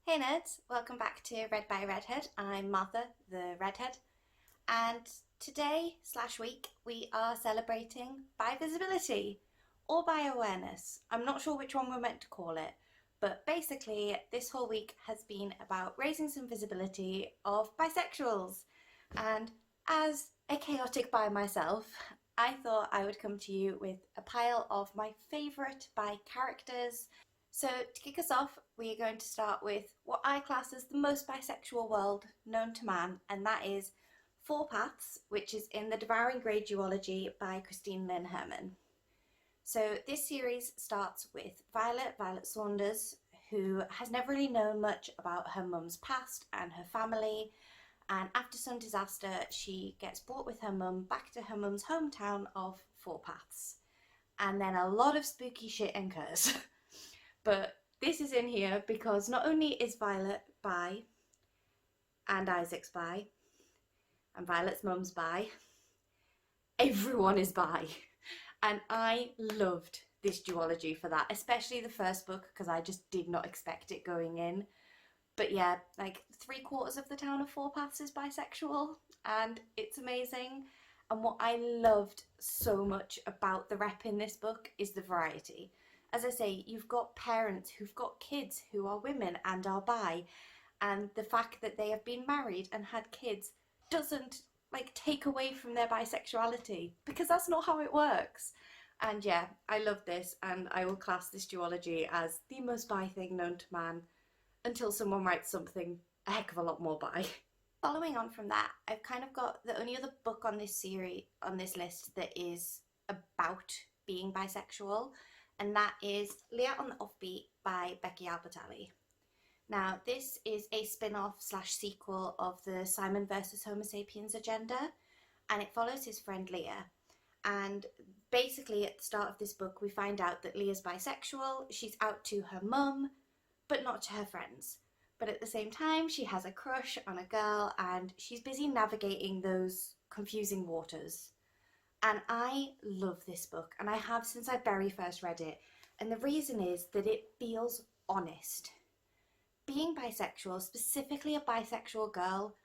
Hey nerds, welcome back to Read by Redhead. I'm Martha, the redhead, and today slash week we are celebrating bi visibility or bi awareness. I'm not sure which one we're meant to call it, but basically this whole week has been about raising some visibility of bisexuals. And as a chaotic bi myself, I thought I would come to you with a pile of my favourite bi characters. So to kick us off, we are going to start with what I class as the most bisexual world known to man, and that is Four Paths, which is in the Devouring duology by Lynn Herman. So this series starts with Violet Saunders, who has never really known much about her mum's past and her family, and after some disaster she gets brought with her mum back to her mum's hometown of Four Paths, and then a lot of spooky shit occurs. But this is in here because not only is Violet bi, and Isaac's bi, and Violet's mum's bi, everyone is bi. And I loved this duology for that, especially the first book, because I just did not expect it going in. But yeah, like 3/4 of the town of Four Paths is bisexual, and it's amazing. And what I loved so much about the rep in this book is the variety. As I say, you've got parents who've got kids who are women and are bi, and the fact that they have been married and had kids doesn't take away from their bisexuality, because that's not how it works. And yeah, I love this, and I will class this duology as the most bi thing known to man until someone writes something a heck of a lot more bi. Following on from that, I've kind of got the only other book on this series, on this list, that is about being bisexual, and that is Leah on the Offbeat by Becky Albertalli. Now, this is a spin-off slash sequel of the Simon versus Homo sapiens agenda, and it follows his friend Leah. And basically at the start of this book we find out that Leah's bisexual, she's out to her mum, but not to her friends. But at the same time she has a crush on a girl, and she's busy navigating those confusing waters. And I love this book, and I have since I very first read it. And the reason is that it feels honest. Being bisexual, specifically a bisexual girl,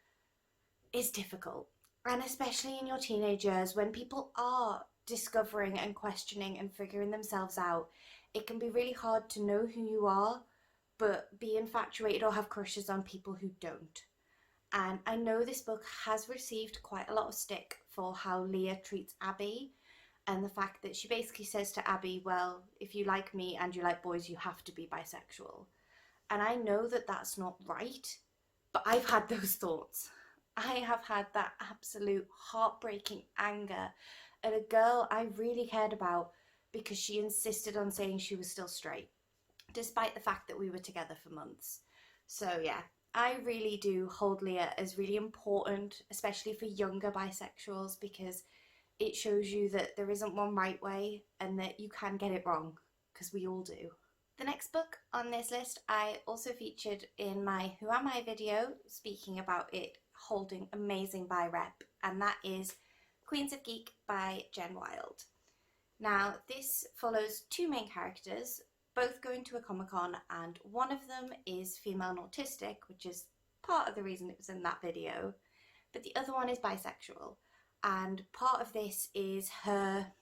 is difficult. And especially in your teenage years, when people are discovering and questioning and figuring themselves out, it can be really hard to know who you are, but be infatuated or have crushes on people who don't. And I know this book has received quite a lot of stick for how Leah treats Abby, and the fact that she basically says to Abby, well, if you like me and you like boys, you have to be bisexual. And I know that that's not right, but I've had those thoughts. I have had that absolute heartbreaking anger at a girl I really cared about because she insisted on saying she was still straight, despite the fact that we were together for months. So yeah, I really do hold Leah as really important, especially for younger bisexuals, because it shows you that there isn't one right way and that you can get it wrong, because we all do. The next book on this list I also featured in my Who Am I video, speaking about it holding amazing bi rep, and that is Queens of Geek by Jen Wilde. Now, this follows two main characters, both going to a Comic-Con, and one of them is female and autistic, which is part of the reason it was in that video, but the other one is bisexual. And part of this is her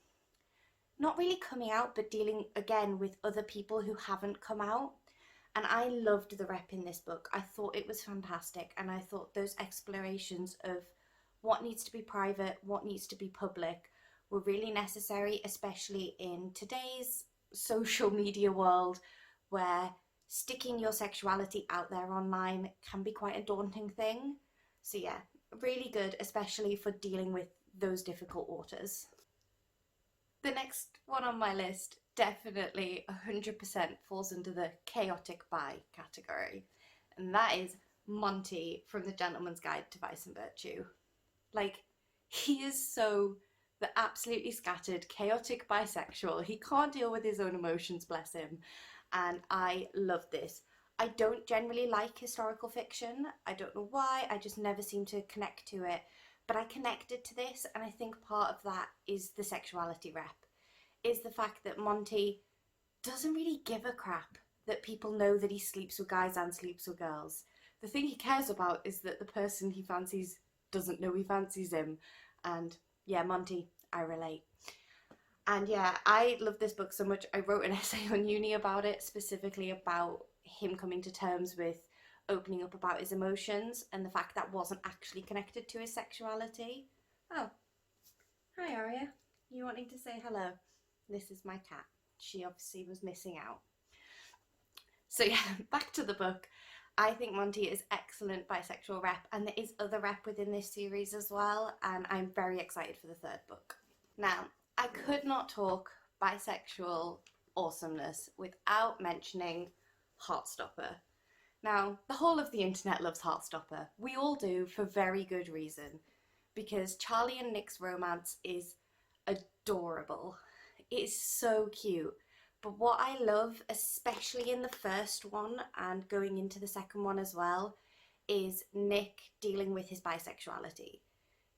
not really coming out, but dealing again with other people who haven't come out. And I loved the rep in this book. I thought it was fantastic, and I thought those explorations of what needs to be private, what needs to be public, were really necessary, especially in today's social media world, where sticking your sexuality out there online can be quite a daunting thing. So yeah, really good, especially for dealing with those difficult waters. The next one on my list definitely 100% falls into the chaotic bi category, and that is Monty from The Gentleman's Guide to Vice and Virtue. Like, he is so the absolutely scattered, chaotic bisexual. He can't deal with his own emotions, bless him. And I love this. I don't generally like historical fiction. I don't know why, I just never seem to connect to it. But I connected to this, and I think part of that is the sexuality rep. Is the fact that Monty doesn't really give a crap that people know that he sleeps with guys and sleeps with girls. The thing he cares about is that the person he fancies doesn't know he fancies him. And yeah, Monty, I relate. And yeah, I love this book so much. I wrote an essay on uni about it, specifically about him coming to terms with opening up about his emotions and the fact that wasn't actually connected to his sexuality. Oh, hi Aria. You wanting to say hello? This is my cat. She obviously was missing out. So yeah, back to the book. I think Monty is excellent bisexual rep, and there is other rep within this series as well, and I'm very excited for the third book. Now, I could not talk bisexual awesomeness without mentioning Heartstopper. Now, the whole of the internet loves Heartstopper. We all do, for very good reason, because Charlie and Nick's romance is adorable. It is so cute. But what I love, especially in the first one and going into the second one as well, is Nick dealing with his bisexuality.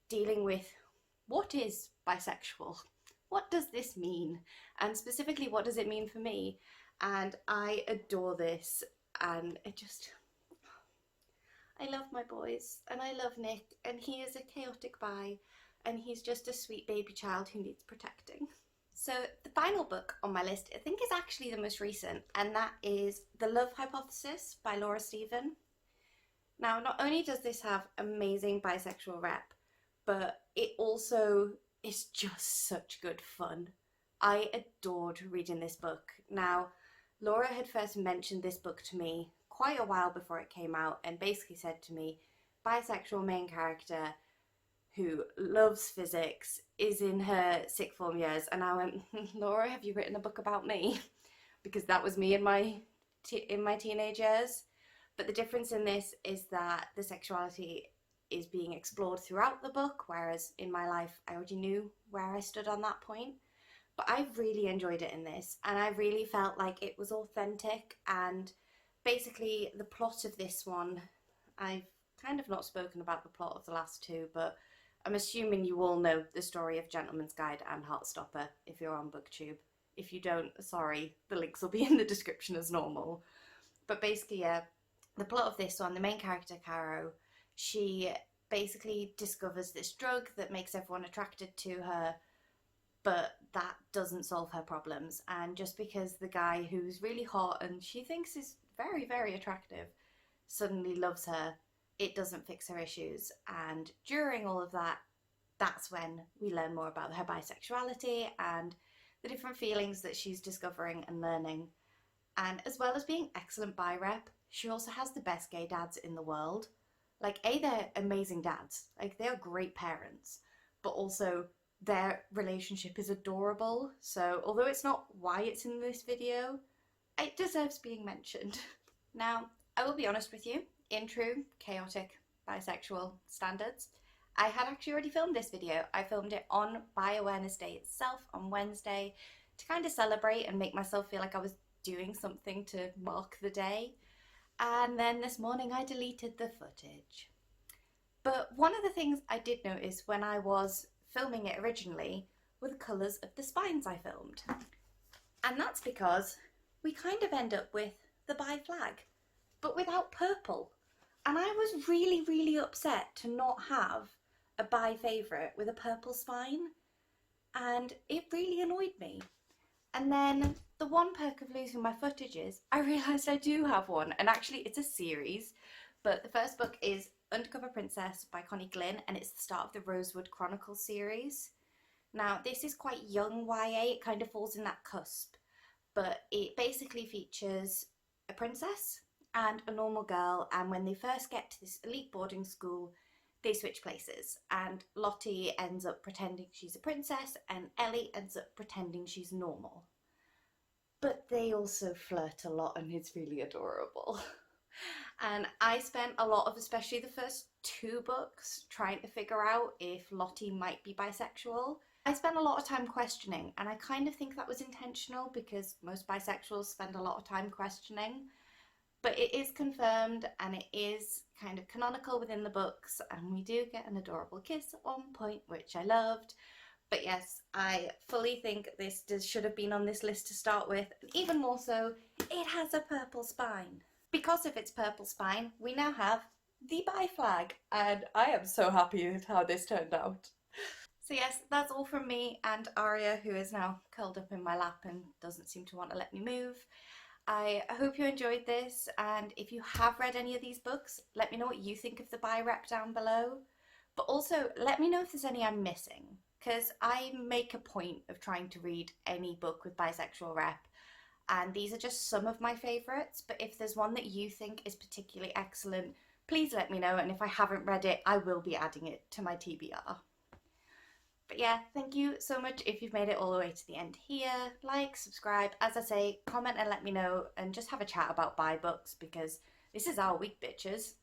Dealing with what is bisexual? What does this mean? And specifically, what does it mean for me? And I adore this, and I love my boys, and I love Nick, and he is a chaotic bi, and he's just a sweet baby child who needs protecting. So the final book on my list, I think, is actually the most recent, and that is The Love Hypothesis by Laura Stephen. Now, not only does this have amazing bisexual rep, but it also is just such good fun. I adored reading this book. Now, Laura had first mentioned this book to me quite a while before it came out and basically said to me, bisexual main character who loves physics, is in her sixth form years. And I went, Laura, have you written a book about me? Because that was me in my teenage years. But the difference in this is that the sexuality is being explored throughout the book, whereas in my life I already knew where I stood on that point. But I really enjoyed it in this, and I really felt like it was authentic. And basically the plot of this one, I've kind of not spoken about the plot of the last two, but I'm assuming you all know the story of Gentleman's Guide and Heartstopper if you're on BookTube. If you don't, sorry, the links will be in the description as normal. But basically, the plot of this one, the main character, Caro, she basically discovers this drug that makes everyone attracted to her, but that doesn't solve her problems. And just because the guy who's really hot and she thinks is very, very attractive suddenly loves her, it doesn't fix her issues. And during all of that, that's when we learn more about her bisexuality and the different feelings that she's discovering and learning. And as well as being excellent bi rep, she also has the best gay dads in the world. Like, they're amazing dads. Like, they are great parents, but also their relationship is adorable. So although it's not why it's in this video, it deserves being mentioned. Now, I will be honest with you, in true chaotic bisexual standards, I had actually already filmed this video. I filmed it on Bi Awareness Day itself on Wednesday to kind of celebrate and make myself feel like I was doing something to mark the day. And then this morning I deleted the footage. But one of the things I did notice when I was filming it originally were the colours of the spines I filmed. And that's because we kind of end up with the bi flag, but without purple. And I was really, really upset to not have a bi favourite with a purple spine, and it really annoyed me. And then the one perk of losing my footage is I realised I do have one, and actually it's a series, but the first book is Undercover Princess by Connie Glynn, and it's the start of the Rosewood Chronicles series. Now, this is quite young YA, it kind of falls in that cusp, but it basically features a princess and a normal girl, and when they first get to this elite boarding school, they switch places, and Lottie ends up pretending she's a princess, and Ellie ends up pretending she's normal. But they also flirt a lot, and it's really adorable. And I spent a lot of, especially the first two books, trying to figure out if Lottie might be bisexual. I spent a lot of time questioning, and I kind of think that was intentional because most bisexuals spend a lot of time questioning. But it is confirmed, and it is kind of canonical within the books, and we do get an adorable kiss at one point, which I loved. But yes, I fully think should have been on this list to start with. Even more so, it has a purple spine. Because of its purple spine, we now have the bi flag, and I am so happy with how this turned out. So yes, that's all from me and Aria, who is now curled up in my lap and doesn't seem to want to let me move. I hope you enjoyed this, and if you have read any of these books, let me know what you think of the bi rep down below. But also, let me know if there's any I'm missing, because I make a point of trying to read any book with bisexual rep, and these are just some of my favourites. But if there's one that you think is particularly excellent, please let me know, and if I haven't read it, I will be adding it to my TBR. But yeah, thank you so much if you've made it all the way to the end here. Like, subscribe, as I say, comment and let me know, and just have a chat about bi books, because this is our week, bitches.